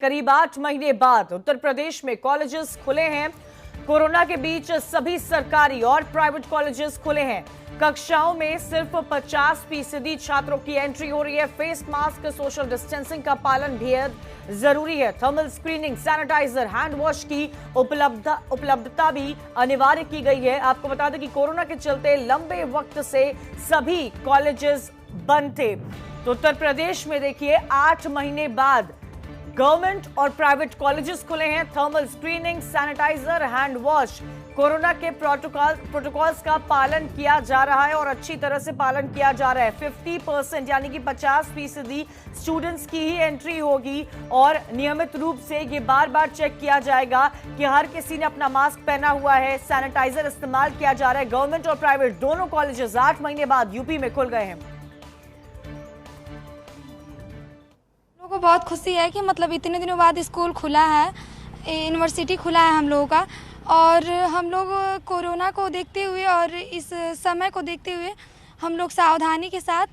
करीब 8 महीने बाद उत्तर प्रदेश में कॉलेजेस खुले हैं। कोरोना के बीच सभी सरकारी और प्राइवेट कॉलेजेस खुले हैं। कक्षाओं में सिर्फ 50% छात्रों की एंट्री हो रही है। फेस मास्क, सोशल डिस्टेंसिंग का पालन बेहद जरूरी है। Thermal screening, sanitiser, hand wash की उपलब्धता भी अनिवार्य की गई है। आपको बता दें कि कोरोना के चलते लंबे वक्त से सभी कॉलेजेस बंद थे। तो उत्तर प्रदेश में देखिए 8 महीने बाद गवर्नमेंट और प्राइवेट कॉलेजेस खुले हैं। Thermal screening, sanitiser, hand wash, corona के प्रोटोकॉल्स का पालन किया जा रहा है और अच्छी तरह से पालन किया जा रहा है। 50% यानी कि 50% स्टूडेंट्स की ही एंट्री होगी और नियमित रूप से ये बार बार चेक किया जाएगा कि हर किसी ने अपना मास्क पहना हुआ है, सैनिटाइजर इस्तेमाल किया जा रहा है। गवर्नमेंट और प्राइवेट दोनों कॉलेजेस 8 महीने बाद यूपी में खुल गए हैं। को बहुत खुशी है कि मतलब इतने दिनों बाद स्कूल खुला है, यूनिवर्सिटी खुला है हम लोगों का। और हम लोग कोरोना को देखते हुए और इस समय को देखते हुए हम लोग सावधानी के साथ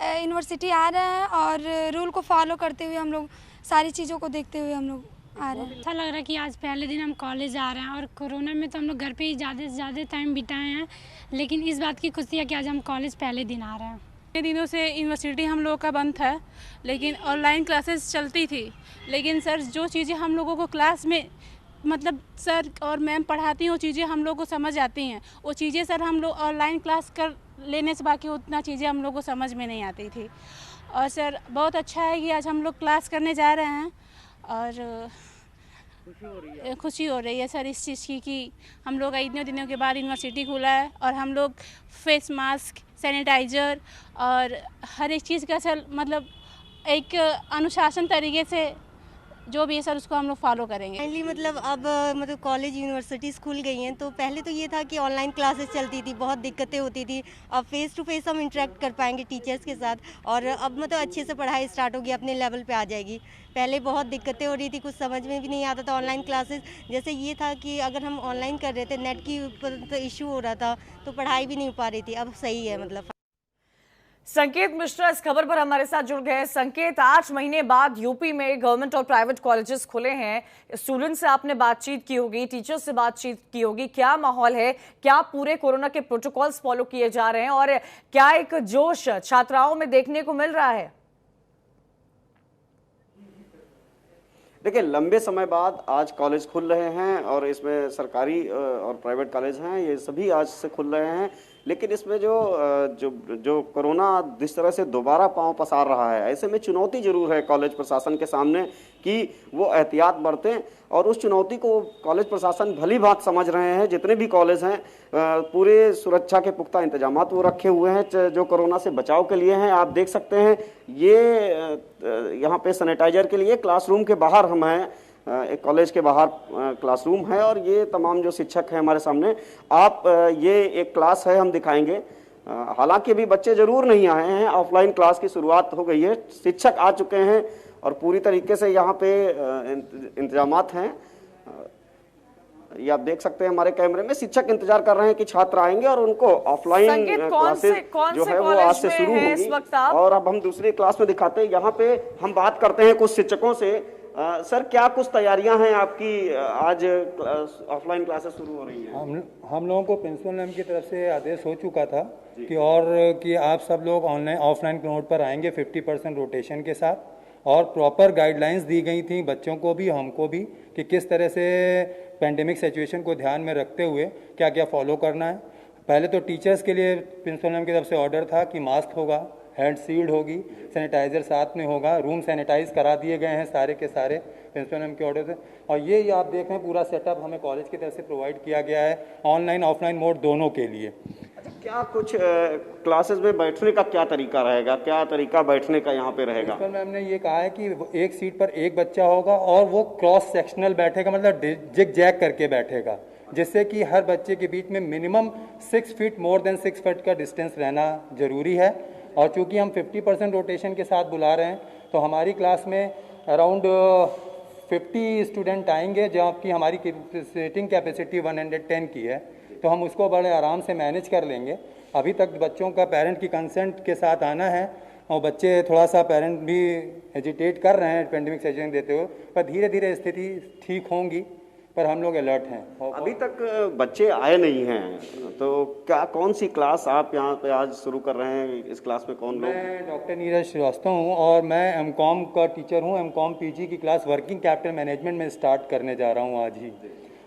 यूनिवर्सिटी आ रहे हैं और रूल को फॉलो करते हुए हम लोग सारी चीज़ों को देखते हुए हम लोग आ रहे हैं। अच्छा लग रहा है कि आज पहले दिन हम कॉलेज आ रहे हैं और कोरोना में तो हम लोग घर पे ही ज़्यादा से ज़्यादा टाइम बिताए हैं, लेकिन इस बात की खुशी है कि आज हम कॉलेज पहले दिन आ रहे हैं। इतने दिनों से यूनिवर्सिटी हम लोगों का बंद था, लेकिन ऑनलाइन क्लासेस चलती थी। लेकिन सर जो चीज़ें हम लोगों को क्लास में मतलब सर और मैम पढ़ाती हैं वो चीज़ें हम लोग को समझ आती हैं। वो चीज़ें सर हम लोग ऑनलाइन क्लास कर लेने से बाकी उतना चीज़ें हम लोग को समझ में नहीं आती थी। और सर बहुत अच्छा है कि आज हम लोग क्लास करने जा रहे हैं और खुशी हो रही है सर इस चीज़ की कि हम लोग इतने दिनों के बाद यूनिवर्सिटी खुला है और हम लोग फेस मास्क, सैनिटाइज़र और हर एक चीज़ का सर मतलब एक अनुशासन तरीके से जो भी है सर उसको हम लोग फॉलो करेंगे। फाइनली मतलब अब मतलब कॉलेज यूनिवर्सिटीज़ खुल गई हैं, तो पहले तो ये था कि ऑनलाइन क्लासेस चलती थी, बहुत दिक्कतें होती थी। अब फेस टू फेस हम इंटरेक्ट कर पाएंगे टीचर्स के साथ और अब मतलब अच्छे से पढ़ाई स्टार्ट होगी, अपने लेवल पे आ जाएगी। पहले बहुत दिक्कतें हो रही थी, कुछ समझ में भी नहीं आता था ऑनलाइन क्लासेस। जैसे ये था कि अगर हम ऑनलाइन कर रहे थे, नेट की तो इशू हो रहा था, तो पढ़ाई भी नहीं हो पा रही थी। अब सही है मतलब। संकेत मिश्रा इस खबर पर हमारे साथ जुड़ गए। संकेत, 8 महीने बाद यूपी में गवर्नमेंट और प्राइवेट कॉलेजेस खुले हैं। स्टूडेंट से आपने बातचीत की होगी, टीचर से बातचीत की होगी, क्या माहौल है? क्या पूरे कोरोना के प्रोटोकॉल्स फॉलो किए जा रहे हैं और क्या एक जोश छात्राओं में देखने को मिल रहा है? देखिए, लंबे समय बाद आज कॉलेज खुल रहे हैं और इसमें सरकारी और प्राइवेट कॉलेज हैं, ये सभी आज से खुल रहे हैं। लेकिन इसमें जो कोरोना जिस तरह से दोबारा पांव पसार रहा है, ऐसे में चुनौती जरूर है कॉलेज प्रशासन के सामने कि वो एहतियात बरतें। और उस चुनौती को कॉलेज प्रशासन भली भांति समझ रहे हैं। जितने भी कॉलेज हैं पूरे सुरक्षा के पुख्ता इंतजाम वो रखे हुए हैं जो कोरोना से बचाव के लिए हैं। आप देख सकते हैं ये यहाँ पे सैनिटाइजर के लिए क्लासरूम के बाहर हम हैं, एक कॉलेज के बाहर क्लासरूम है और ये तमाम जो शिक्षक हैं हमारे सामने। आप ये एक क्लास है, हम दिखाएंगे। हालांकि अभी बच्चे जरूर नहीं आए हैं, ऑफलाइन क्लास की शुरुआत हो गई है, शिक्षक आ चुके हैं और पूरी तरीके से यहाँ पे इंतजामात हैं। ये आप देख सकते हैं हमारे कैमरे में, शिक्षक इंतजार कर रहे हैं कि छात्र आएंगे और उनको ऑफलाइन क्लासेस जो है वो आज से शुरू होगी। और अब हम दूसरी क्लास में दिखाते हैं, यहाँ पे हम बात करते हैं कुछ शिक्षकों से। सर, क्या कुछ तैयारियां हैं आपकी? आज ऑफलाइन क्लासेस शुरू हो रही हैं। हम लोगों को प्रिंसिपल मैम की तरफ से आदेश हो चुका था कि आप सब लोग ऑनलाइन ऑफलाइन नोट पर आएंगे 50% रोटेशन के साथ। और प्रॉपर गाइडलाइंस दी गई थी बच्चों को भी, हमको भी, कि किस तरह से पेंडेमिक सिचुएशन को ध्यान में रखते हुए क्या क्या फॉलो करना है। पहले तो टीचर्स के लिए प्रिंसिपल मैम की तरफ से ऑर्डर था कि मास्क होगा, हैंड सील्ड होगी, सैनिटाइज़र साथ में होगा, रूम सैनिटाइज करा दिए गए हैं सारे के सारे प्रिंसिपल मैम के ऑर्डर से। और ये आप देख रहे हैं पूरा सेटअप हमें कॉलेज की तरफ से प्रोवाइड किया गया है, ऑनलाइन ऑफलाइन मोड दोनों के लिए। क्या कुछ क्लासेस में बैठने का क्या तरीका रहेगा, क्या तरीका बैठने का यहाँ पे रहेगा? प्रिंसिपल मैम ने ये कहा है कि एक सीट पर एक बच्चा होगा और वो क्रॉस सेक्शनल बैठेगा, मतलब जिग जैग करके बैठेगा, जिससे कि हर बच्चे के बीच में minimum 6 feet more than 6 feet का डिस्टेंस रहना जरूरी है। और चूंकि हम 50% रोटेशन के साथ बुला रहे हैं, तो हमारी क्लास में अराउंड 50 स्टूडेंट आएंगे, जबकि हमारी सीटिंग कैपेसिटी 110 की है, तो हम उसको बड़े आराम से मैनेज कर लेंगे। अभी तक बच्चों का पेरेंट की कंसेंट के साथ आना है और बच्चे थोड़ा सा पेरेंट भी हेजिटेट कर रहे हैं पेंडेमिक सेशन देते हुए, पर धीरे धीरे स्थिति ठीक होंगी, पर हम लोग अलर्ट हैं। अभी तक बच्चे आए नहीं हैं, तो क्या कौन सी क्लास आप यहाँ पे आज शुरू कर रहे हैं? इस क्लास में कौन लोग? मैं डॉक्टर नीरज श्रीवास्तव हूँ और मैं एमकॉम का टीचर हूँ। एमकॉम पीजी की क्लास वर्किंग कैपिटल मैनेजमेंट में स्टार्ट करने जा रहा हूँ आज ही।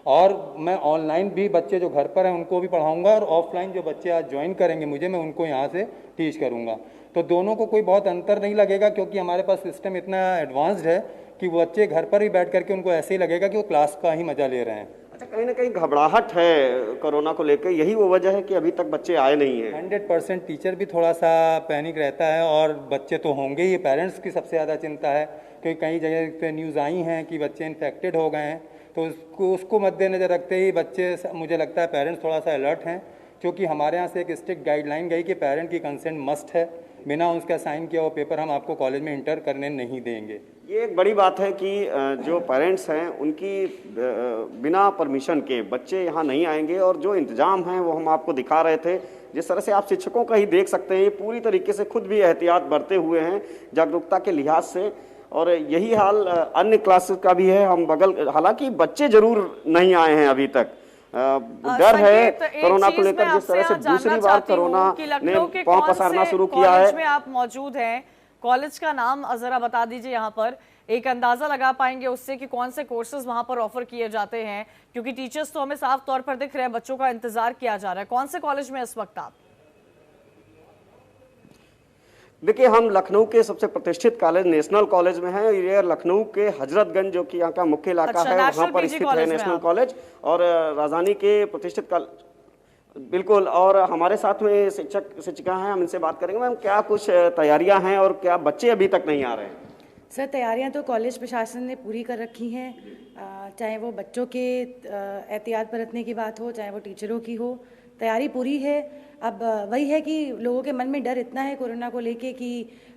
और मैं ऑनलाइन भी बच्चे जो घर पर हैं उनको भी पढ़ाऊँगा, और ऑफलाइन जो बच्चे आज ज्वाइन करेंगे मुझे, मैं उनको यहाँ से टीच करूँगा। तो दोनों को कोई बहुत अंतर नहीं लगेगा, क्योंकि हमारे पास सिस्टम इतना एडवांस्ड है कि वो बच्चे घर पर ही बैठ करके उनको ऐसे ही लगेगा कि वो क्लास का ही मजा ले रहे हैं। अच्छा, कहीं ना कहीं घबराहट है कोरोना को लेकर, यही वो वजह है कि अभी तक बच्चे आए नहीं हैं? 100% टीचर भी थोड़ा सा पैनिक रहता है, और बच्चे तो होंगे ही। पेरेंट्स की सबसे ज़्यादा चिंता है, क्योंकि कई जगह पे न्यूज़ आई हैं कि बच्चे इन्फेक्टेड हो गए हैं। तो उसको मद्देनज़र रखते ही बच्चे, मुझे लगता है पेरेंट्स थोड़ा सा अलर्ट हैं, क्योंकि हमारे यहाँ से एक स्ट्रिक्ट गाइडलाइन गई कि पेरेंट की कंसेंट मस्ट है, बिना उसका साइन किया हुआ पेपर हम आपको कॉलेज में इंटर करने नहीं देंगे। ये एक बड़ी बात है कि जो पेरेंट्स हैं उनकी बिना परमिशन के बच्चे यहाँ नहीं आएंगे, और जो इंतजाम हैं वो हम आपको दिखा रहे थे। जिस तरह से आप शिक्षकों का ही देख सकते हैं, पूरी तरीके से खुद भी एहतियात बरते हुए हैं जागरूकता के लिहाज से, और यही हाल अन्य क्लासेस का भी है। हम बगल, हालांकि बच्चे जरूर नहीं आए हैं अभी तक, डर है कोरोना को लेकर। जिस तरह से दूसरी बार कोरोना ने पांव पसारना शुरू किया है। में आप मौजूद हैं, कॉलेज का नाम जरा बता दीजिए, यहाँ पर एक अंदाजा लगा पाएंगे उससे कि कौन से कोर्सेज वहां पर ऑफर किए जाते हैं? क्योंकि टीचर्स तो हमें साफ तौर पर दिख रहे हैं, बच्चों का इंतजार किया जा रहा है। कौन से कॉलेज में इस वक्त आप? देखिए, हम लखनऊ के सबसे प्रतिष्ठित कॉलेज नेशनल कॉलेज में हैं। ये लखनऊ के हजरतगंज, जो कि यहाँ का मुख्य इलाका है, वहाँ पर स्थित है नेशनल कॉलेज, और राजधानी के प्रतिष्ठित बिल्कुल। और हमारे साथ में शिक्षिका हैं, हम इनसे बात करेंगे। मैम, क्या कुछ तैयारियां हैं और क्या बच्चे अभी तक नहीं आ रहे हैं? सर, तैयारियां तो कॉलेज प्रशासन ने पूरी कर रखी हैं, चाहे वो बच्चों के एहतियात बरतने की बात हो, चाहे वो टीचरों की हो, तैयारी पूरी है। अब वही है कि लोगों के मन में डर इतना है कोरोना को लेके कि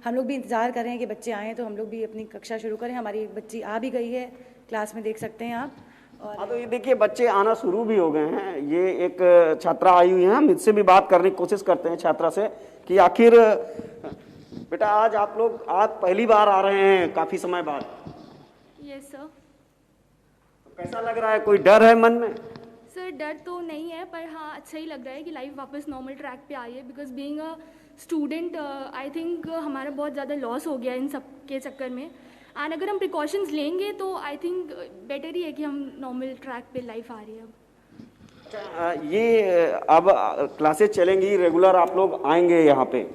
हम लोग भी इंतज़ार कर रहे हैं कि बच्चे आएँ तो हम लोग भी अपनी कक्षा शुरू करें। हमारी एक बच्ची आ भी गई है, क्लास में देख सकते हैं आप। और तो ये देखिए, बच्चे आना शुरू भी हो गए हैं। ये एक छात्रा आई हुई है, हम इससे भी बात करने की कोशिश करते हैं छात्रा से कि आखिर बेटा, आज आप पहली बार आ रहे हैं काफी समय बाद? Yes sir. तो कैसा लग रहा है? कोई डर है मन में? सर, डर तो नहीं है, पर हाँ अच्छा ही लग रहा है कि लाइफ वापस नॉर्मल ट्रैक पे आई है। Because being a student I think हमारा बहुत ज़्यादा लॉस हो गया इन सब के चक्कर में। एंड अगर हम प्रिकॉशंस लेंगे तो आई थिंक बेटर ही है कि हम नॉर्मल ट्रैक पे लाइफ आ रही है अब। ये अब क्लासेस चलेंगी रेगुलर, आप लोग आएंगे यहाँ पे?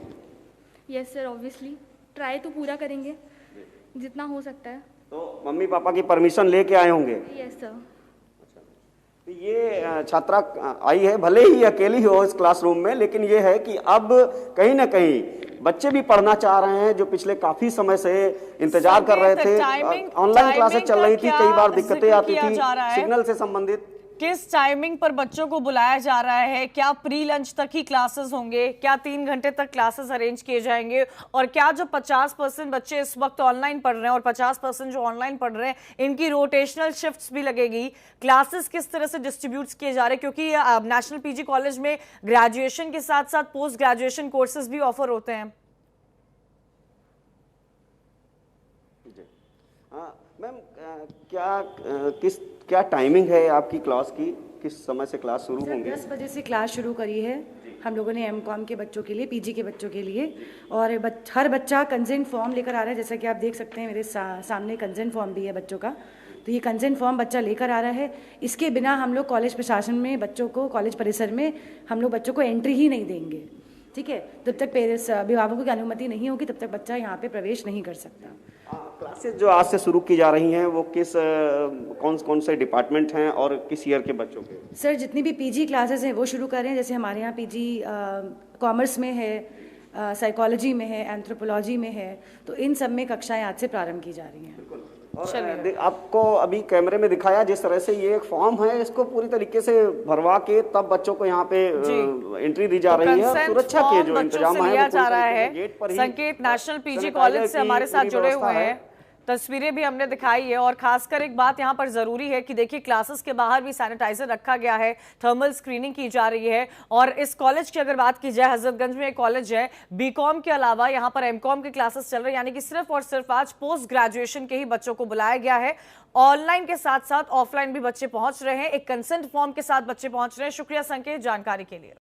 यस सर, ऑब्वियसली ट्राई तो पूरा करेंगे जितना हो सकता है। तो मम्मी पापा की परमिशन लेके आए होंगे? Yes sir. ये छात्रा आई है, भले ही अकेली हो इस क्लासरूम में, लेकिन ये है कि अब कहीं ना कहीं बच्चे भी पढ़ना चाह रहे हैं, जो पिछले काफी समय से इंतजार कर रहे थे। ऑनलाइन क्लासेस चल रही थी, कई बार दिक्कतें आती थी सिग्नल से संबंधित। किस टाइमिंग पर बच्चों को बुलाया जा रहा है? क्या प्री लंच तक ही क्लासेस होंगे? क्या 3 घंटे तक क्लासेस अरेंज किए जाएंगे? और क्या जो 50% बच्चे इस वक्त ऑनलाइन पढ़ रहे हैं और 50% जो ऑनलाइन पढ़ रहे हैं, इनकी रोटेशनल शिफ्ट्स भी लगेगी? क्लासेस किस तरह से डिस्ट्रीब्यूट किए जा रहे हैं? क्योंकि नेशनल पीजी कॉलेज में ग्रेजुएशन के साथ साथ पोस्ट ग्रेजुएशन कोर्सेज भी ऑफर होते हैं। मैम, क्या टाइमिंग है आपकी क्लास की? किस समय से क्लास शुरू होंगी? 10 बजे से क्लास शुरू करी है हम लोगों ने एमकॉम के बच्चों के लिए, पीजी के बच्चों के लिए। और हर बच्चा कंसेंट फॉर्म लेकर आ रहा है, जैसा कि आप देख सकते हैं मेरे सामने कंसेंट फॉर्म भी है बच्चों का। तो ये कंसेंट फॉर्म बच्चा लेकर आ रहा है। इसके बिना हम लोग कॉलेज प्रशासन में बच्चों को, कॉलेज परिसर में हम लोग बच्चों को एंट्री ही नहीं देंगे, ठीक है? जब तक पेरेंट्स, अभिभावकों की अनुमति नहीं होगी तब तक बच्चा यहाँ पे प्रवेश नहीं कर सकता। क्लासेस जो आज से शुरू की जा रही हैं वो कौन से डिपार्टमेंट हैं और किस ईयर के बच्चों के? सर, जितनी भी पीजी क्लासेस हैं वो शुरू कर रहे हैं। जैसे हमारे यहाँ पीजी कॉमर्स में है, साइकोलॉजी में है, एंथ्रोपोलॉजी में है, तो इन सब में कक्षाएं आज से प्रारंभ की जा रही हैं। और आपको अभी कैमरे में दिखाया जिस तरह से ये एक फॉर्म है, इसको पूरी तरीके से भरवा के तब बच्चों को यहाँ पे एंट्री दी जा रही है। सुरक्षा के जो इंतजाम है जा रहा है। संकेत नेशनल पीजी कॉलेज से हमारे साथ जुड़े हुए हैं। तस्वीरें भी हमने दिखाई है और खासकर एक बात यहाँ पर जरूरी है कि देखिए क्लासेस के बाहर भी सैनिटाइजर रखा गया है, थर्मल स्क्रीनिंग की जा रही है। और इस कॉलेज की अगर बात की जाए, हजरतगंज में एक कॉलेज है, बीकॉम के अलावा यहाँ पर एमकॉम की क्लासेस चल रही है, यानी कि सिर्फ और सिर्फ आज पोस्ट ग्रेजुएशन के ही बच्चों को बुलाया गया है। ऑनलाइन के साथ साथ ऑफलाइन भी बच्चे पहुंच रहे हैं, एक कंसेंट फॉर्म के साथ बच्चे पहुंच रहे हैं। शुक्रिया संकेत जानकारी के लिए।